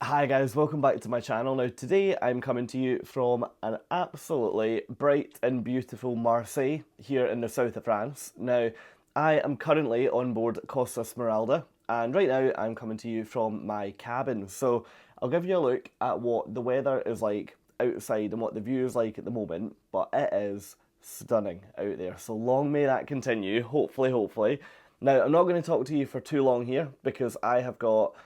Hi guys, welcome back to my channel. Now today I'm coming to you from an absolutely bright and beautiful Marseille here in the south of France. Now I am currently on board Costa Smeralda and right now I'm coming to you from my cabin. So I'll give you a look at what the weather is like outside and what the view is like at the moment, but it is stunning out there. So long may that continue, hopefully. Now I'm not going to talk to you for too long here because I have got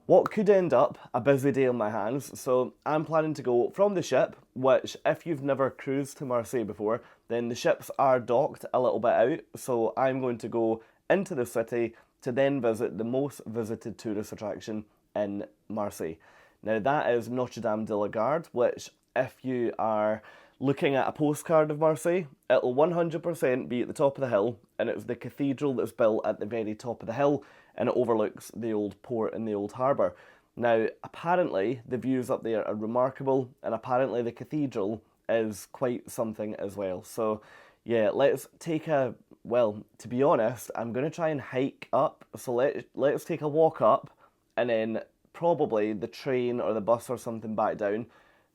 what could end up a busy day on my hands. So I'm planning to go from the ship, which if you've never cruised to Marseille before, then the ships are docked a little bit out. So I'm going to go into the city to then visit the most visited tourist attraction in Marseille. Now that is Notre de la Garde, which if you are looking at a postcard of Marseille, it'll 100% be at the top of the hill, and it's the cathedral that's built at the very top of the hill, and it overlooks the old port and the old harbour. Now, apparently, the views up there are remarkable, and apparently the cathedral is quite something as well. So, yeah, let's take a, well, to be honest, I'm going to try and hike up, so let's take a walk up, and then probably the train or the bus or something back down.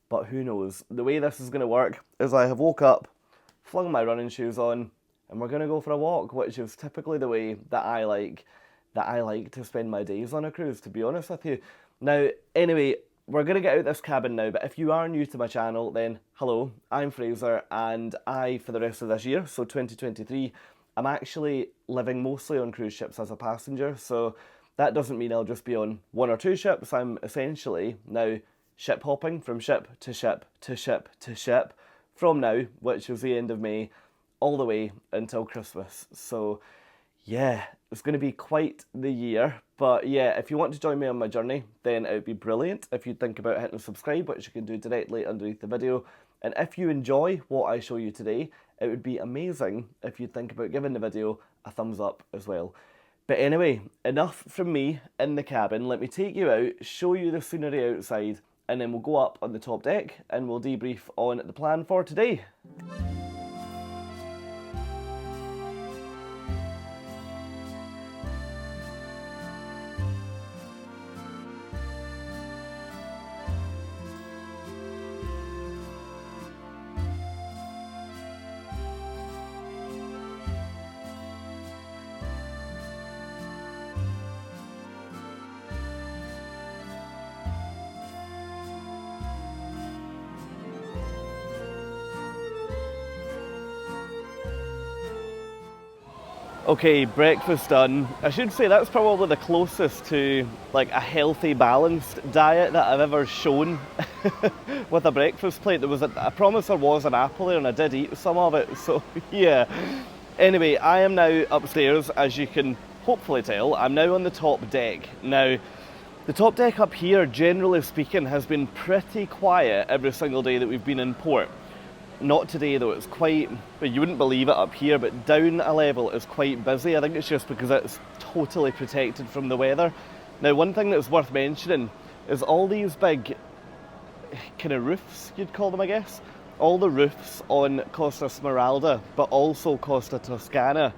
But who knows? The way this is going to work is I have woke up, flung my running shoes on, and we're going to go for a walk, which is typically the way that I like to spend my days on a cruise, to be honest with you. Now, anyway, we're going to get out this cabin now, but if you are new to my channel, then hello, I'm Fraser, and for the rest of this year, so 2023, I'm actually living mostly on cruise ships as a passenger, so that doesn't mean I'll just be on one or two ships. I'm essentially now ship hopping from ship to ship to ship to ship from now, which is the end of May, all the way until Christmas. So yeah, it's going to be quite the year. But yeah, if you want to join me on my journey, then it would be brilliant if you think about hitting subscribe, which you can do directly underneath the video. And if you enjoy what I show you today, it would be amazing if you think about giving the video a thumbs up as well. But anyway, enough from me in the cabin. Let me take you out, show you the scenery outside, and then we'll go up on the top deck and we'll debrief on the plan for today. Okay, breakfast done. I should say that's probably the closest to like a healthy, balanced diet that I've ever shown with a breakfast plate. I promise there was an apple there and I did eat some of it, so yeah. Anyway, I am now upstairs, as you can hopefully tell. I'm now on the top deck. Now, the top deck up here, generally speaking, has been pretty quiet every single day that we've been in port. Not today though, it's quite, well, you wouldn't believe it up here, but down a level is quite busy. I think it's just because it's totally protected from the weather. Now, one thing that's worth mentioning is all these big kind of roofs, you'd call them, I guess. All the roofs on Costa Smeralda, but also Costa Toscana,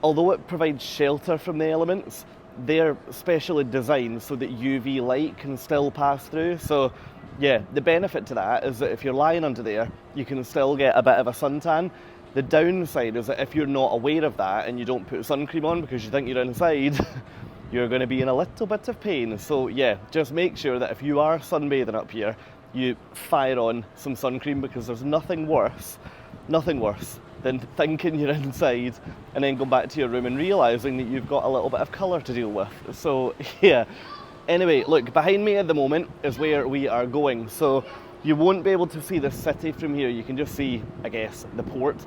although it provides shelter from the elements, they're specially designed so that UV light can still pass through. So yeah, the benefit to that is that if you're lying under there, you can still get a bit of a suntan. The downside is that if you're not aware of that and you don't put sun cream on because you think you're inside, you're going to be in a little bit of pain. So yeah, just make sure that if you are sunbathing up here, you fire on some sun cream, because there's nothing worse than thinking you're inside and then going back to your room and realising that you've got a little bit of colour to deal with. So yeah. Anyway, look, behind me at the moment is where we are going. So you won't be able to see the city from here. You can just see, I guess, the port.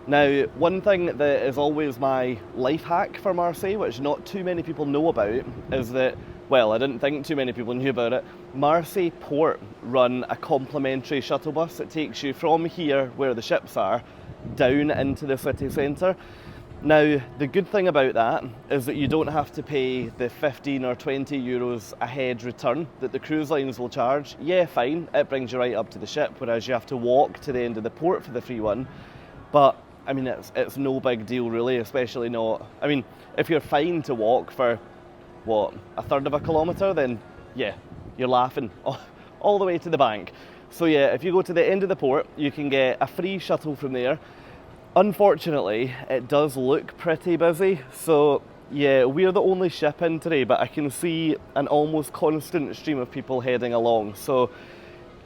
Now, one thing that is always my life hack for Marseille, which not too many people know about, is that, well, I didn't think too many people knew about it. Marseille Port run a complimentary shuttle bus that takes you from here, where the ships are, down into the city centre. Now, the good thing about that is that you don't have to pay the 15 or 20 euros a head return that the cruise lines will charge. Yeah, fine, it brings you right up to the ship, whereas you have to walk to the end of the port for the free one. But I mean, it's no big deal really, especially not, I mean, if you're fine to walk for, what, a third of a kilometre, then yeah, you're laughing all the way to the bank. So yeah, if you go to the end of the port, you can get a free shuttle from there. Unfortunately, it does look pretty busy, so yeah, we're the only ship in today, but I can see an almost constant stream of people heading along. So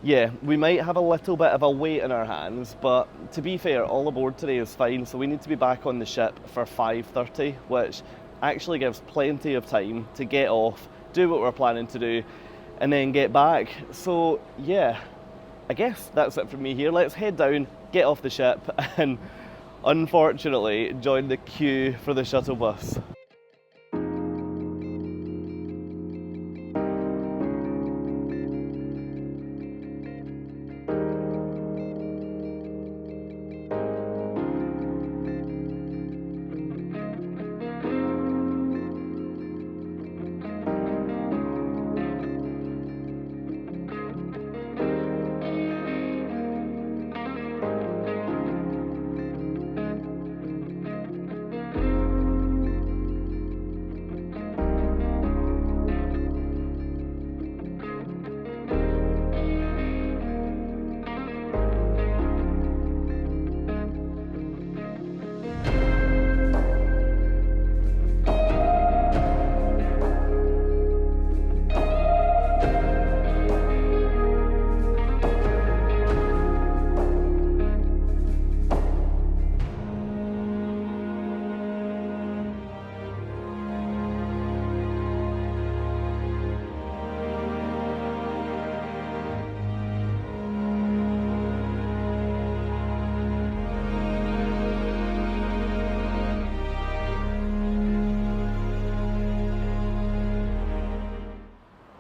yeah, we might have a little bit of a wait in our hands, but to be fair, all aboard today is fine, so we need to be back on the ship for 5:30, which actually gives plenty of time to get off, do what we're planning to do, and then get back. So yeah, I guess that's it from me here. Let's head down, get off the ship, and unfortunately join the queue for the shuttle bus.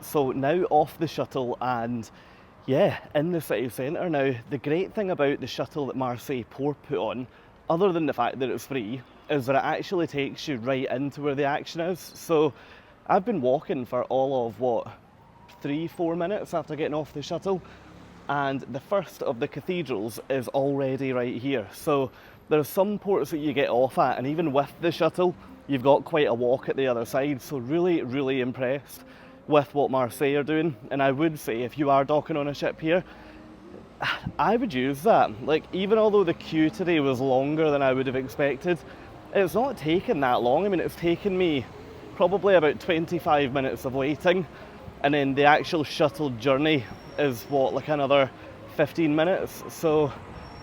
So now off the shuttle and yeah, in the city centre. Now, the great thing about the shuttle that Marseille Port put on, other than the fact that it's free, is that it actually takes you right into where the action is. So I've been walking for all of, what, 3-4 minutes after getting off the shuttle, and the first of the cathedrals is already right here. So there's some ports that you get off at, and even with the shuttle, you've got quite a walk at the other side. So really, really impressed with what Marseille are doing. And I would say, if you are docking on a ship here, I would use that. Like, even although the queue today was longer than I would have expected, it's not taken that long. I mean, it's taken me probably about 25 minutes of waiting, and then the actual shuttle journey is what, like another 15 minutes. So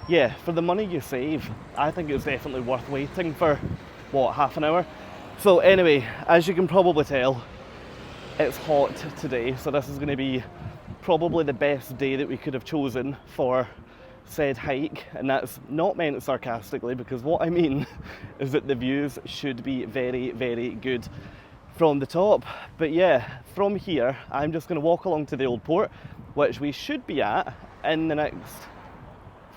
yeah, for the money you save, I think it's definitely worth waiting for, what, half an hour. So anyway, as you can probably tell, it's hot today, so this is going to be probably the best day that we could have chosen for said hike, and that's not meant sarcastically, because what I mean is that the views should be very, very good from the top. But yeah, from here I'm just going to walk along to the old port, which we should be at in the next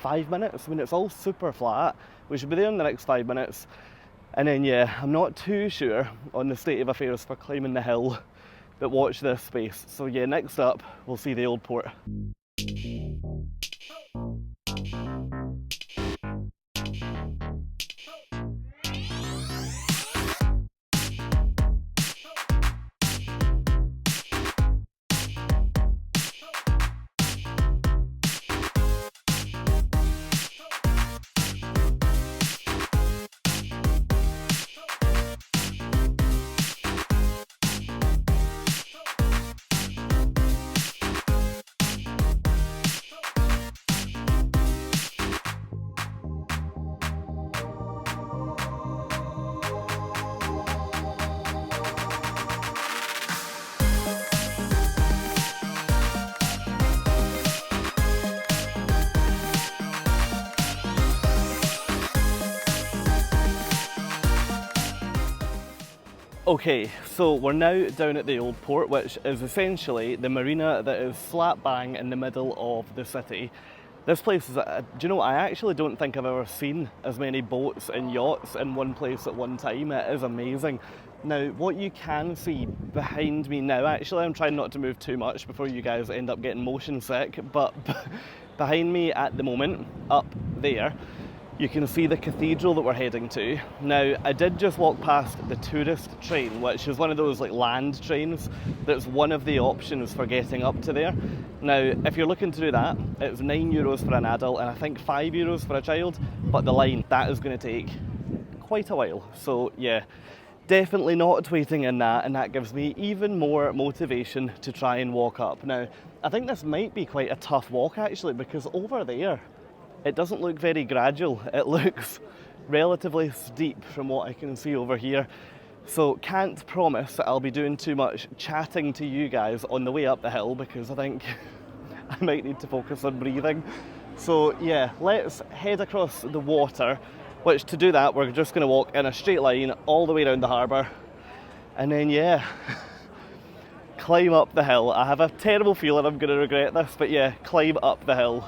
5 minutes. I mean, it's all super flat. We should be there in the next 5 minutes, and then yeah, I'm not too sure on the state of affairs for climbing the hill, but watch this space. So yeah, next up we'll see the old port. Okay, so we're now down at the old port, which is essentially the marina that is slap bang in the middle of the city. This place is, do you know, I actually don't think I've ever seen as many boats and yachts in one place at one time. It is amazing. Now, what you can see behind me now, actually I'm trying not to move too much before you guys end up getting motion sick, but behind me at the moment, up there, you can see the cathedral that we're heading to. Now, I did just walk past the tourist train, which is one of those like land trains that's one of the options for getting up to there. Now, if you're looking to do that, it's €9 for an adult and I think €5 for a child, but the line, that is going to take quite a while. So yeah, definitely not waiting in that, and that gives me even more motivation to try and walk up. Now, I think this might be quite a tough walk actually, because over there, it doesn't look very gradual. It looks relatively steep from what I can see over here. So can't promise that I'll be doing too much chatting to you guys on the way up the hill, because I think I might need to focus on breathing. So yeah, let's head across the water, which to do that, we're just gonna walk in a straight line all the way around the harbour. And then yeah, climb up the hill. I have a terrible feeling I'm gonna regret this, but yeah, climb up the hill.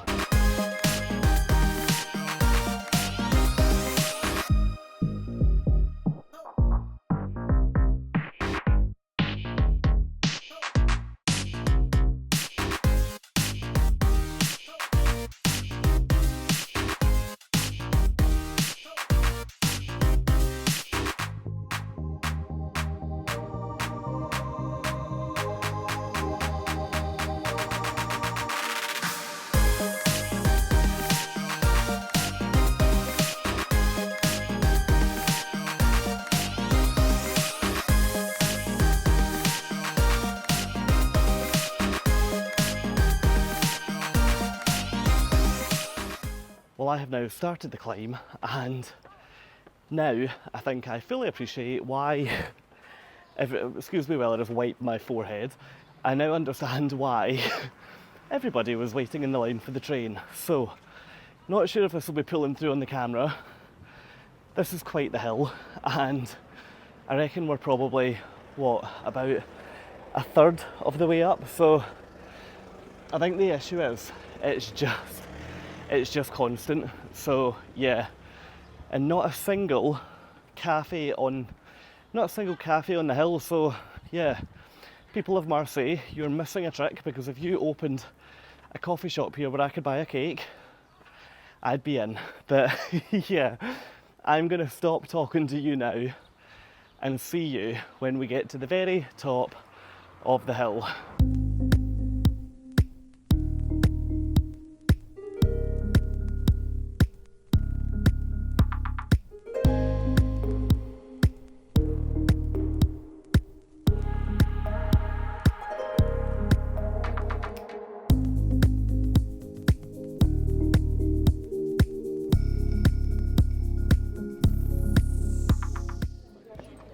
Well, I have now started the climb, and now I think I fully appreciate why, excuse me while I just wipe my forehead, I now understand why everybody was waiting in the line for the train. So, not sure if this will be pulling through on the camera. This is quite the hill, and I reckon we're probably, what, about a third of the way up. So, I think the issue is, it's just constant. So yeah, and not a single cafe on the hill. So yeah, people of Marseille, you're missing a trick, because if you opened a coffee shop here where I could buy a cake, I'd be in. But yeah, I'm gonna stop talking to you now and see you when we get to the very top of the hill.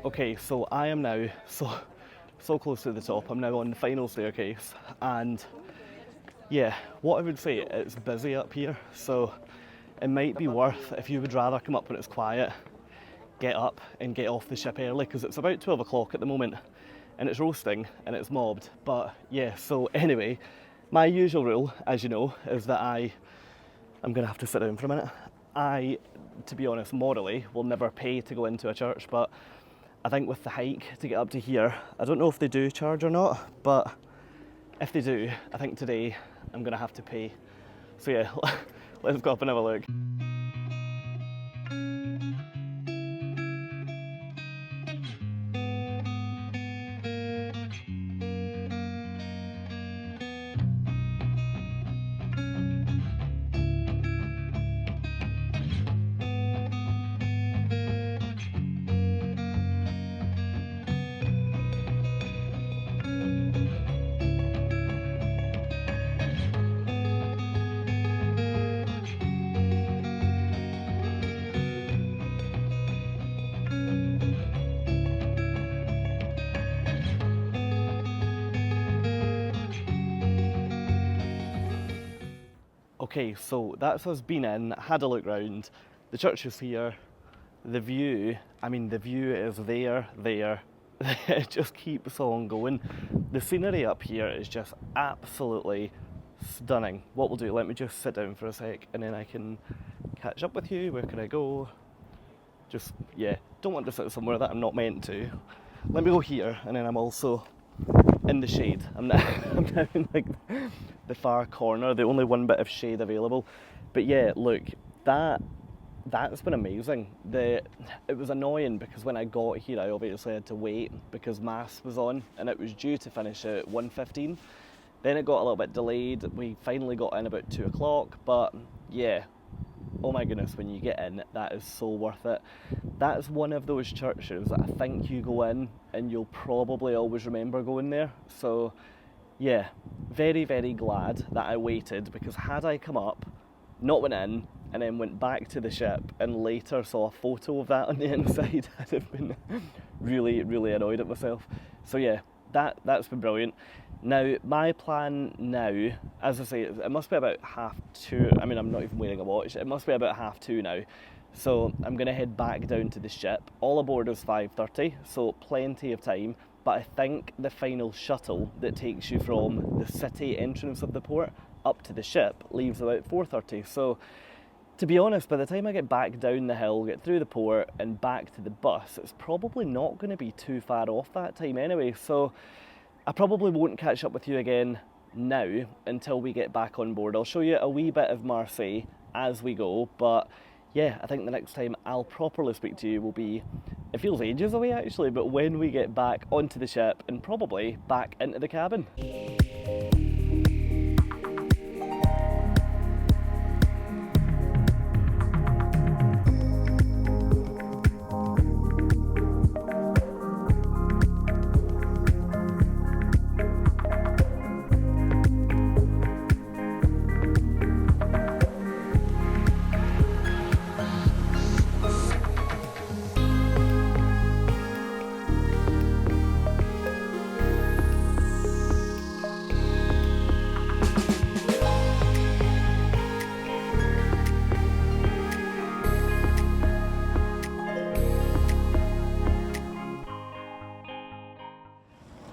Okay, so I am now so close to the top. I'm now on the final staircase, and yeah, what I would say, it's busy up here, so it might be worth, if you would rather come up when it's quiet, get up and get off the ship early, because it's about 12 o'clock at the moment and it's roasting and it's mobbed. But yeah, so anyway, my usual rule, as you know, is that I'm gonna have to sit down for a minute. I, to be honest, morally will never pay to go into a church, but I think with the hike to get up to here, I don't know if they do charge or not, but if they do, I think today I'm gonna have to pay. So yeah, let's go up and have a look. Okay, so that's us been in, had a look round. The church is here. The view is there. It just keeps on going. The scenery up here is just absolutely stunning. What we'll do, let me just sit down for a sec and then I can catch up with you. Where can I go? Just, yeah, don't want to sit somewhere that I'm not meant to. Let me go here, and then I'm also in the shade. I'm now in like the far corner, the only one bit of shade available. But yeah, look, that that's been amazing. It was annoying because when I got here I obviously had to wait because Mass was on and it was due to finish at 1:15. Then it got a little bit delayed. We finally got in about 2 o'clock, but yeah, oh my goodness, when you get in, that is so worth it. That's one of those churches that I think you go in and you'll probably always remember going there. So yeah, very, very glad that I waited, because had I come up, not went in, and then went back to the ship and later saw a photo of that on the inside, I'd have been really, really annoyed at myself. So yeah, that's been brilliant. Now, my plan now, as I say, it must be about 2:30. I mean, I'm not even wearing a watch. It must be about 2:30 now. So I'm going to head back down to the ship. All aboard is 5:30, so plenty of time. But I think the final shuttle that takes you from the city entrance of the port up to the ship leaves about 4:30. So to be honest, by the time I get back down the hill, get through the port and back to the bus, it's probably not going to be too far off that time anyway. So I probably won't catch up with you again now until we get back on board. I'll show you a wee bit of Marseille as we go, but yeah, I think the next time I'll properly speak to you will be, it feels ages away actually, but when we get back onto the ship and probably back into the cabin.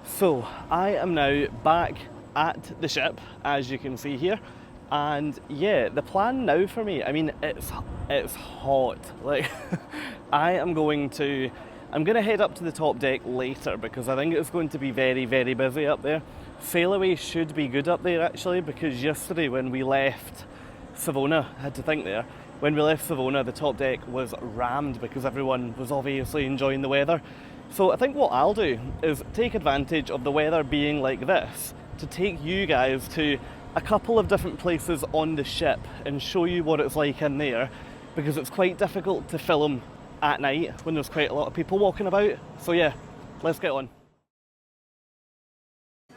So I am now back at the ship, as you can see here, and yeah, the plan now for me, I mean, it's hot. Like, I'm going to head up to the top deck later because I think it's going to be very, very busy up there. Sail away should be good up there actually, because yesterday when we left Savona, I had to think there, when we left Savona, the top deck was rammed because everyone was obviously enjoying the weather. So I think what I'll do is take advantage of the weather being like this to take you guys to a couple of different places on the ship and show you what it's like in there, because it's quite difficult to film at night when there's quite a lot of people walking about. So yeah, let's get on.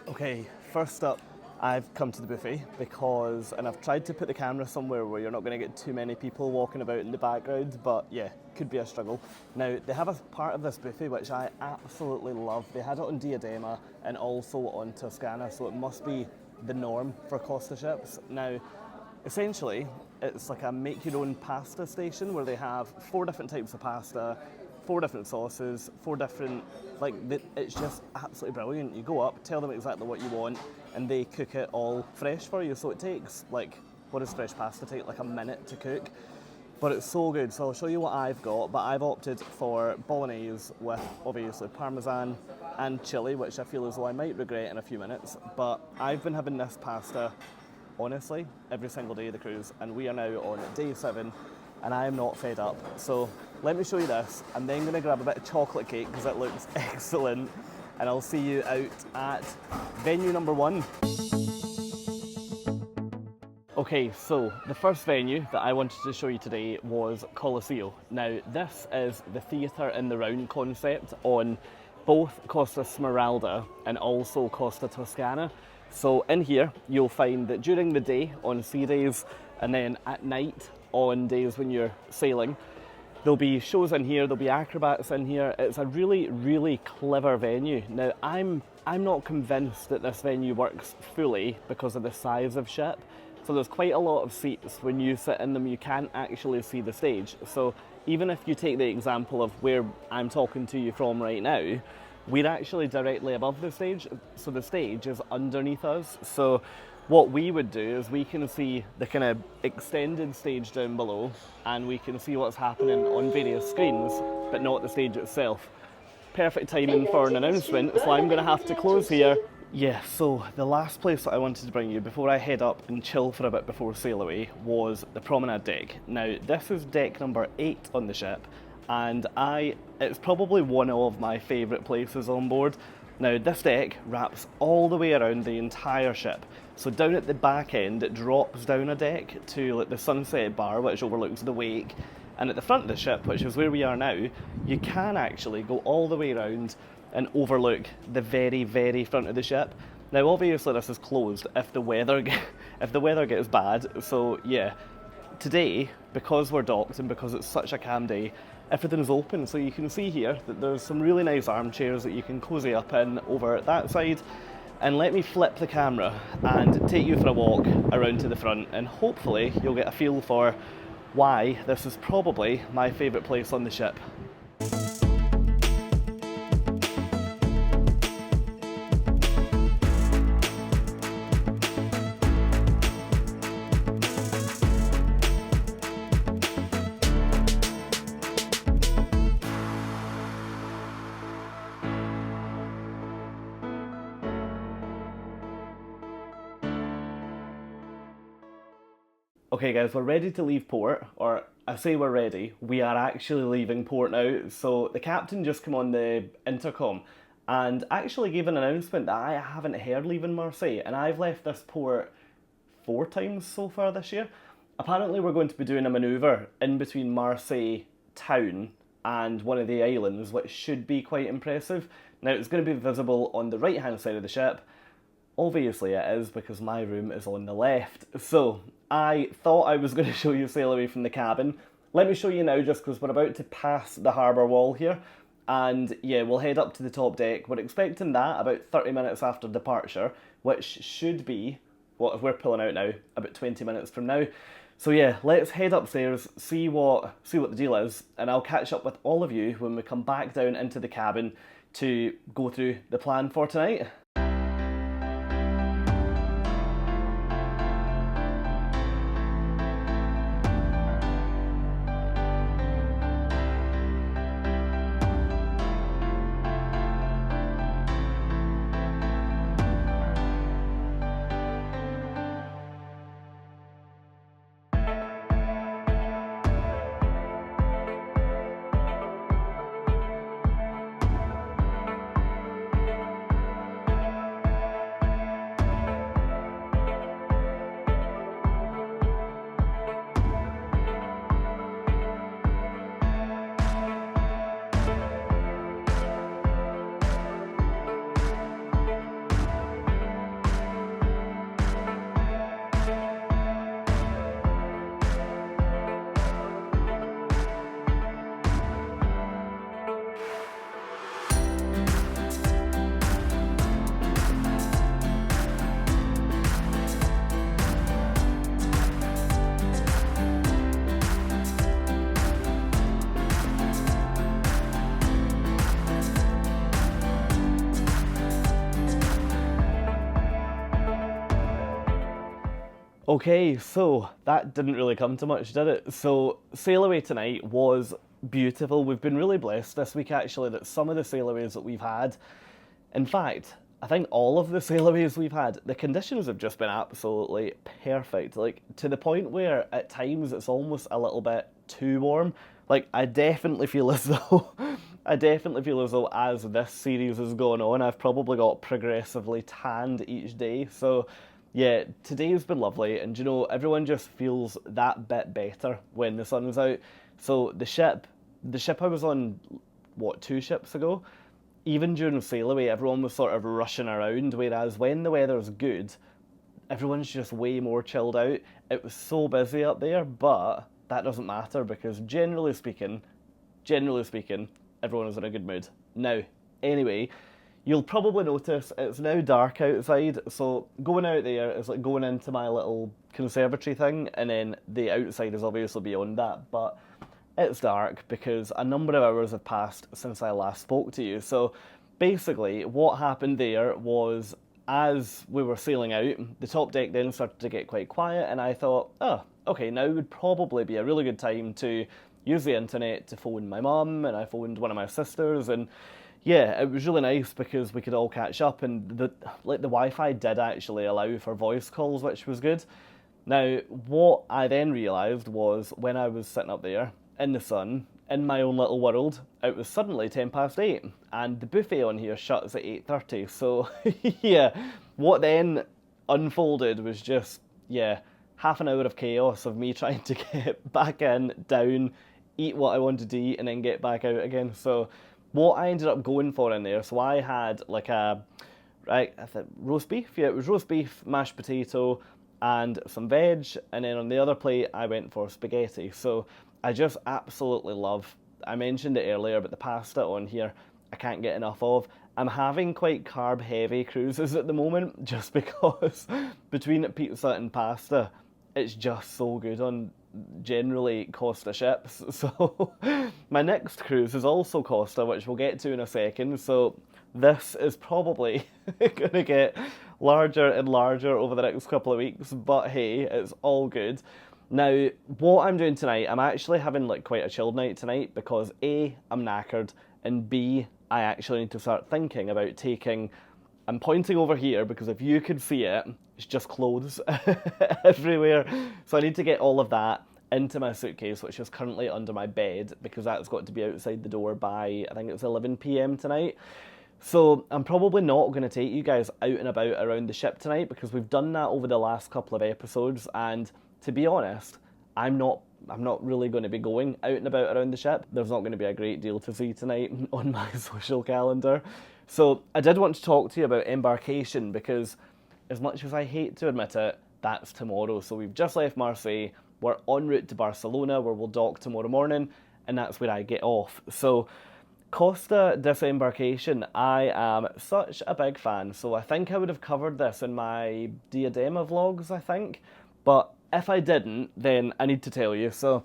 Okay, first up, I've come to the buffet and I've tried to put the camera somewhere where you're not going to get too many people walking about in the background, but yeah, could be a struggle. Now, they have a part of this buffet which I absolutely love. They had it on Diadema and also on Toscana, so it must be the norm for Costa ships. Now, essentially, it's like a make-your-own pasta station where they have 4 different types of pasta, 4 different sauces, 4 different, it's just absolutely brilliant. You go up, tell them exactly what you want, and they cook it all fresh for you. So it takes, what does fresh pasta take? Like a minute to cook. But it's so good. So I'll show you what I've got, but I've opted for bolognese with obviously parmesan and chili, which I feel as though I might regret in a few minutes. But I've been having this pasta, honestly, every single day of the cruise, and we are now on day 7, and I am not fed up. So let me show you this. I'm then going to grab a bit of chocolate cake because it looks excellent, and I'll see you out at venue number 1. Okay, so the first venue that I wanted to show you today was Colosseo. Now, this is the theatre in the round concept on both Costa Smeralda and also Costa Toscana. So in here, you'll find that during the day on sea days and then at night on days when you're sailing, there'll be shows in here, there'll be acrobats in here. It's a really, really clever venue. Now, I'm not convinced that this venue works fully because of the size of ship. So there's quite a lot of seats. When you sit in them, you can't actually see the stage. So even if you take the example of where I'm talking to you from right now, we're actually directly above the stage. So the stage is underneath us. So what we would do is we can see the kind of extended stage down below, and we can see what's happening on various screens, but not the stage itself. Perfect timing for an announcement, so I'm going to have to close here. Yeah, so the last place that I wanted to bring you before I head up and chill for a bit before sail away was the Promenade deck. Now, this is deck number 8 on the ship, and it's probably one of my favourite places on board. Now, this deck wraps all the way around the entire ship. So down at the back end, it drops down a deck to like the sunset bar, which overlooks the wake. And at the front of the ship, which is where we are now, you can actually go all the way around and overlook the very, very front of the ship. Now, obviously, this is closed if the weather if the weather gets bad. So yeah, today, because we're docked and because it's such a calm day, everything's open. So you can see here that there's some really nice armchairs that you can cozy up in over at that side. And let me flip the camera and take you for a walk around to the front, and hopefully you'll get a feel for why this is probably my favourite place on the ship. Okay guys, we're ready to leave port, or I say we're ready, we are actually leaving port now. So the captain just came on the intercom and actually gave an announcement that I haven't heard leaving Marseille, and I've left this port 4 times so far this year. Apparently we're going to be doing a manoeuvre in between Marseille town and one of the islands, which should be quite impressive. Now it's going to be visible on the right hand side of the ship. Obviously it is, because my room is on the left. So I thought I was going to show you sail away from the cabin. Let me show you now, just because we're about to pass the harbour wall here. And yeah, we'll head up to the top deck. We're expecting that about 30 minutes after departure, which should be, well, if we're pulling out now, about 20 minutes from now. So yeah, let's head upstairs, see what the deal is, and I'll catch up with all of you when we come back down into the cabin to go through the plan for tonight. Okay, so that didn't really come to much, did it? So sail away tonight was beautiful. We've been really blessed this week actually that some of the sail aways that we've had, in fact, I think all of the sail aways we've had, the conditions have just been absolutely perfect. Like, to the point where at times it's almost a little bit too warm. Like, I definitely feel as though as this series has gone on, I've probably got progressively tanned each day. So yeah, today's been lovely, and you know, everyone just feels that bit better when the sun's out. So the ship I was on, what, 2 ships ago? Even during sail away, everyone was sort of rushing around, whereas when the weather's good, everyone's just way more chilled out. It was so busy up there, but that doesn't matter, because generally speaking, everyone is in a good mood. Now, anyway, you'll probably notice it's now dark outside, so going out there is like going into my little conservatory thing, and then the outside is obviously beyond that, but it's dark because a number of hours have passed since I last spoke to you. So basically what happened there was, as we were sailing out, the top deck then started to get quite quiet, and I thought, oh, okay, now would probably be a really good time to use the internet to phone my mum, and I phoned one of my sisters, and yeah, it was really nice because we could all catch up, and the Wi-Fi did actually allow for voice calls, which was good. Now, what I then realised was when I was sitting up there in the sun, in my own little world, it was suddenly 8:10, and the buffet on here shuts at 8:30. So, yeah, what then unfolded was just, yeah, half an hour of chaos of me trying to get back in, down, eat what I wanted to eat, and then get back out again. So, what I ended up going for in there, so I had like a, right, I think roast beef. Yeah, it was roast beef, mashed potato, and some veg. And then on the other plate, I went for spaghetti. So I just absolutely love, I mentioned it earlier, but the pasta on here, I can't get enough of. I'm having quite carb heavy cruises at the moment just because between pizza and pasta, it's just so good on generally Costa ships. So my next cruise is also Costa, which we'll get to in a second. So this is probably going to get larger and larger over the next couple of weeks, but hey, it's all good. Now, what I'm doing tonight, I'm actually having like quite a chilled night tonight because A, I'm knackered, and B, I actually need to start thinking about taking, I'm pointing over here because if you could see it, it's just clothes everywhere. So I need to get all of that into my suitcase, which is currently under my bed because that's got to be outside the door by, I think it's 11 p.m. tonight. So I'm probably not going to take you guys out and about around the ship tonight because we've done that over the last couple of episodes, and to be honest, I'm not really going to be going out and about around the ship. There's not going to be a great deal to see tonight on my social calendar. So I did want to talk to you about embarkation because as much as I hate to admit it, that's tomorrow. So we've just left Marseille, we're en route to Barcelona where we'll dock tomorrow morning, and that's where I get off. So Costa Disembarkation, I am such a big fan. So I think I would have covered this in my Diadema vlogs, I think. But if I didn't, then I need to tell you. So,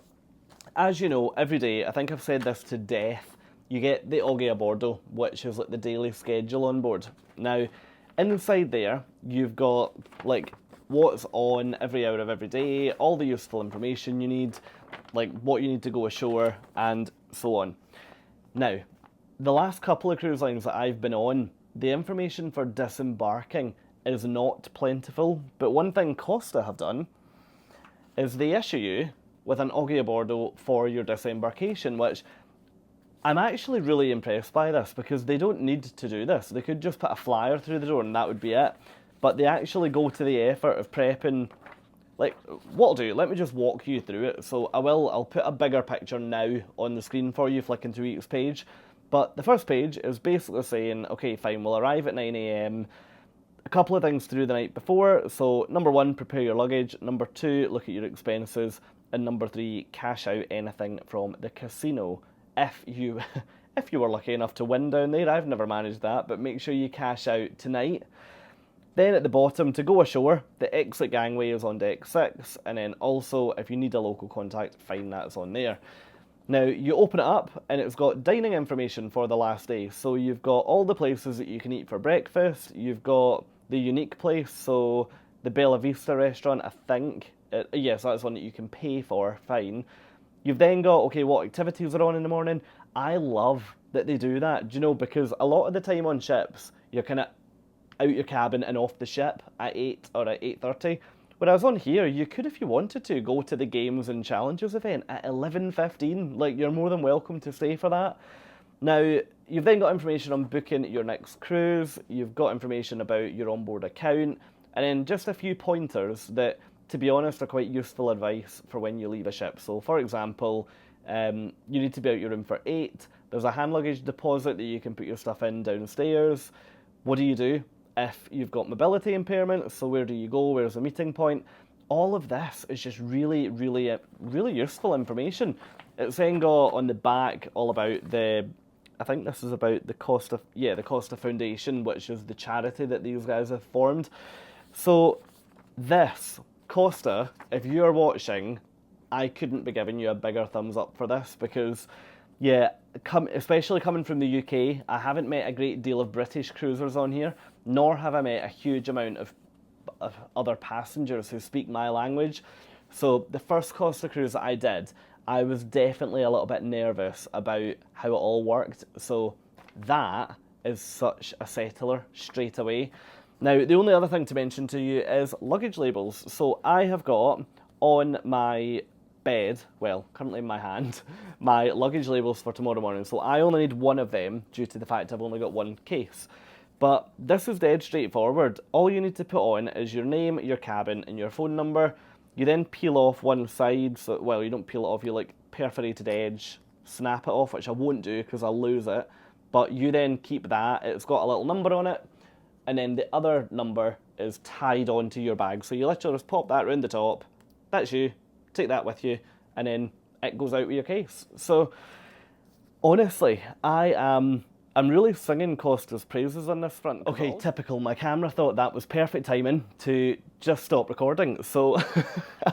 as you know, every day, I think I've said this to death, you get the Oggi a Bordo, which is like the daily schedule on board. Now, inside there, you've got like what's on every hour of every day, all the useful information you need, like what you need to go ashore, and so on. Now, the last couple of cruise lines that I've been on, the information for disembarking is not plentiful, but one thing Costa have done is they issue you with an Oggi a Bordo for your disembarkation, which I'm actually really impressed by this because they don't need to do this. They could just put a flyer through the door and that would be it. But they actually go to the effort of prepping, like, what I'll do, let me just walk you through it. So I'll put a bigger picture now on the screen for you, flicking through each page. But the first page is basically saying, okay, fine, we'll arrive at 9 a.m, a couple of things to do the night before. So number 1, prepare your luggage. Number 2, look at your expenses. And number 3, cash out anything from the casino. If you were lucky enough to win down there, I've never managed that, but make sure you cash out tonight. Then at the bottom, to go ashore, the exit gangway is on deck 6, and then also, if you need a local contact, fine, that's on there. Now, you open it up, and it's got dining information for the last day. So you've got all the places that you can eat for breakfast, you've got the unique place, so the Bella Vista restaurant, I think. Yes, that's one that you can pay for, fine. You've then got, okay, what activities are on in the morning? I love that they do that, do you know, because a lot of the time on ships, you're kind of out your cabin and off the ship at 8 or at 8:30. Whereas on here, you could, if you wanted to, go to the Games and Challenges event at 11:15. Like, you're more than welcome to stay for that. Now, you've then got information on booking your next cruise, you've got information about your onboard account, and then just a few pointers that, to be honest, are quite useful advice for when you leave a ship. So, for example, you need to be out your room for 8. There's a hand luggage deposit that you can put your stuff in downstairs. What do you do if you've got mobility impairment? So where do you go? Where's the meeting point? All of this is just really, really, really useful information. It's then got on the back all about the, I think this is about the Costa, the Costa Foundation, which is the charity that these guys have formed. So this, Costa, if you're watching, I couldn't be giving you a bigger thumbs up for this because, yeah, especially coming from the UK, I haven't met a great deal of British cruisers on here, nor have I met a huge amount of other passengers who speak my language. So the first Costa cruise that I did, I was definitely a little bit nervous about how it all worked. So That is such a settler straight away. Now, the only other thing to mention to you is luggage labels. So I have got on my bed, well, currently in my hand, my luggage labels for tomorrow morning. So I only need one of them due to the fact I've only got one case. But this is dead straightforward. All you need to put on is your name, your cabin, and your phone number. You then peel off one side, so, well, you don't peel it off, you like perforated edge, snap it off, which I won't do because I'll lose it. But you then keep that, it's got a little number on it, and then the other number is tied onto your bag. So you literally just pop that around the top, that's you, take that with you, and then it goes out with your case. So honestly, I'm really singing Costa's praises on this front. Okay, typical, my camera thought that was perfect timing to just stop recording. So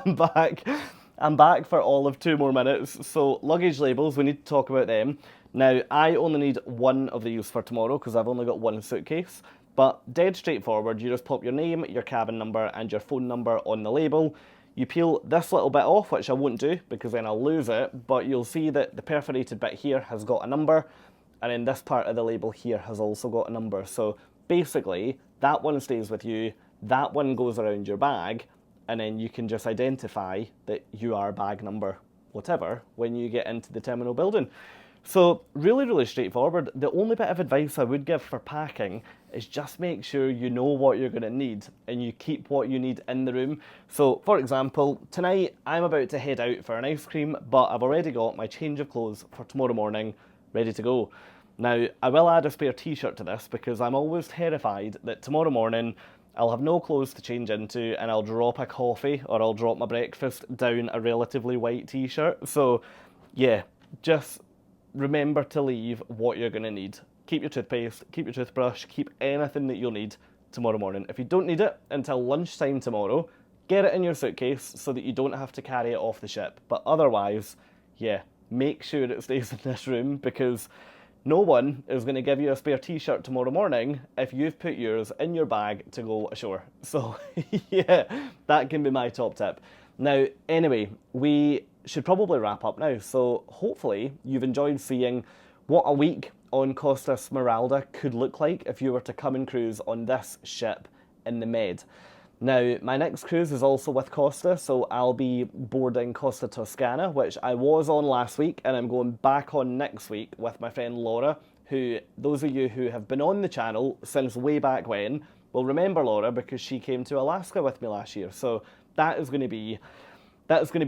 I'm back for all of 2 more minutes. So luggage labels, we need to talk about them. Now, I only need one of these for tomorrow because I've only got one suitcase. But dead straightforward, you just pop your name, your cabin number, and your phone number on the label. You peel this little bit off, which I won't do because then I'll lose it, but you'll see that the perforated bit here has got a number, and then this part of the label here has also got a number. So basically, that one stays with you, that one goes around your bag, and then you can just identify that you are bag number whatever when you get into the terminal building. So really, really straightforward. The only bit of advice I would give for packing is just make sure you know what you're going to need and you keep what you need in the room. So for example, tonight I'm about to head out for an ice cream, but I've already got my change of clothes for tomorrow morning ready to go. Now, I will add a spare t-shirt to this because I'm always terrified that tomorrow morning I'll have no clothes to change into and I'll drop a coffee or I'll drop my breakfast down a relatively white t-shirt. So yeah, just remember to leave what you're going to need. Keep your toothpaste, keep your toothbrush, keep anything that you'll need tomorrow morning. If you don't need it until lunchtime tomorrow, get it in your suitcase so that you don't have to carry it off the ship. But otherwise, yeah, make sure it stays in this room because no one is going to give you a spare t-shirt tomorrow morning if you've put yours in your bag to go ashore. So yeah, that can be my top tip. Now, anyway, we should probably wrap up now. So hopefully you've enjoyed seeing what a week on Costa Smeralda could look like if you were to come and cruise on this ship in the Med. Now, my next cruise is also with Costa, so I'll be boarding Costa Toscana, which I was on last week, and I'm going back on next week with my friend Laura, who, those of you who have been on the channel since way back when, will remember Laura because she came to Alaska with me last year. So that is going to be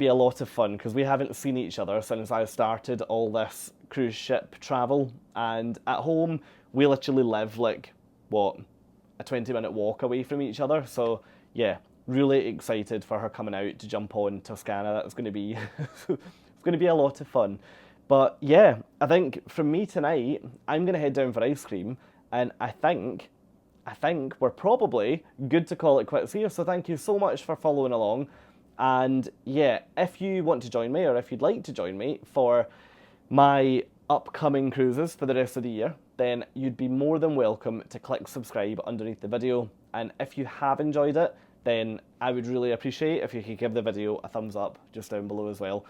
a lot of fun because we haven't seen each other since I started all this cruise ship travel, and at home we literally live like, what, a 20-minute walk away from each other. So yeah, really excited for her coming out to jump on Toscana. That's going to be it's going to be a lot of fun. But yeah, I think from me tonight, I'm going to head down for ice cream, and I think we're probably good to call it quits here. So thank you so much for following along. And yeah, if you want to join me, or if you'd like to join me for my upcoming cruises for the rest of the year, then you'd be more than welcome to click subscribe underneath the video. And if you have enjoyed it, then I would really appreciate if you could give the video a thumbs up just down below as well.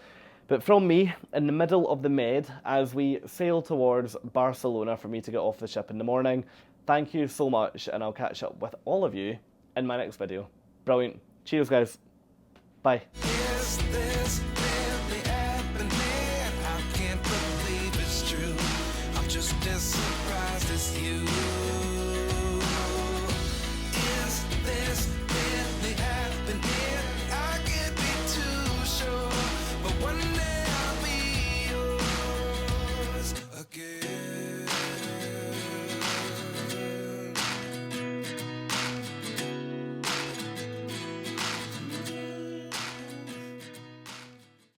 But from me, in the middle of the Med, as we sail towards Barcelona for me to get off the ship in the morning, thank you so much, and I'll catch up with all of you in my next video. Brilliant. Cheers, guys. Bye. Is this really happening? I can't believe it's true. I'm just as surprised as you.